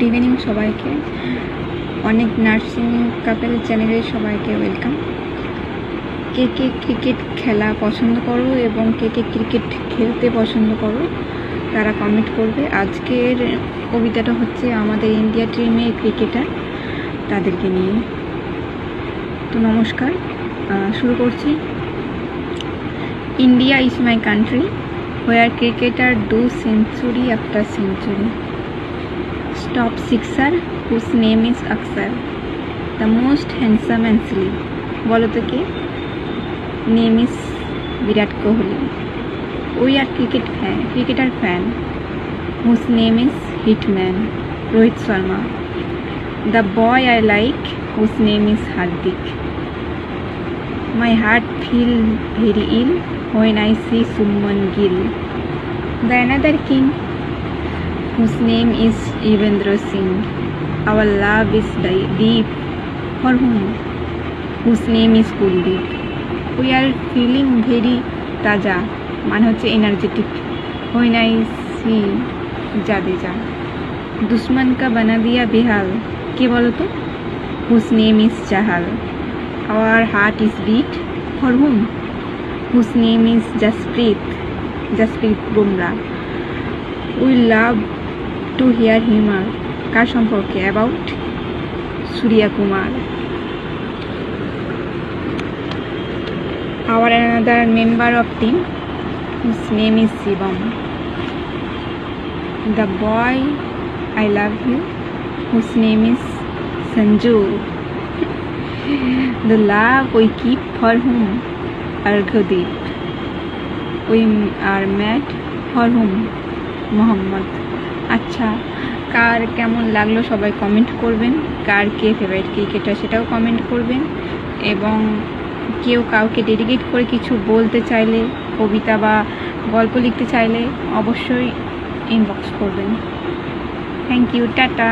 Good evening সবাইকে। অনেক nursing couple চ্যানেলে সবাইকে ওয়েলকাম। কে কে ক্রিকেট খেলা পছন্দ করো এবং কে কে ক্রিকেট খেলতে পছন্দ করো তারা কমেন্ট করবে। আজকের কবিতাটা হচ্ছে আমাদের ইন্ডিয়া টিমের ক্রিকেটার, তাদেরকে নিয়ে। তো নমস্কার, শুরু করছি। India is my country where cricketer do century after century. Top sixer whose name is Akshar, the most handsome and sleek. বলো তো কে? Name is Virat Kohli. We are cricketer fan whose name is Hitman, Rohit Sharma. The boy I like whose name is Hardik. My heart feel very ill when I see Shubman Gill. The another king whose name is Yuzvendra Singh. Our love is deep for whom whose name is Kuldeep. We are feeling very taja, মানে হচ্ছে energetic, when I see Jadeja. দুশ্মন কা বানা দিয়া বেহাল, কে বলো তো? whose name is Chahal. Our heart is beat for whom whose name is Jasprit Bumrah. We love to hear humor. কার সম্পর্কে? About Surya Kumar. Our another member of team whose name is Shivam. The boy I love you whose name is Sanju. The love we keep for whom? Arghadip. We are mad for whom? Mohammad. আচ্ছা, কার কেমন লাগলো সবাই comment করবেন। কার কে favourite cricketer সেটাও comment করবেন। এবং কেউ কাউকে ডেডিকেট করে কিছু বলতে চাইলে, কবিতা বা গল্প লিখতে চাইলে অবশ্যই ইনবক্স করবেন। Thank you, tata.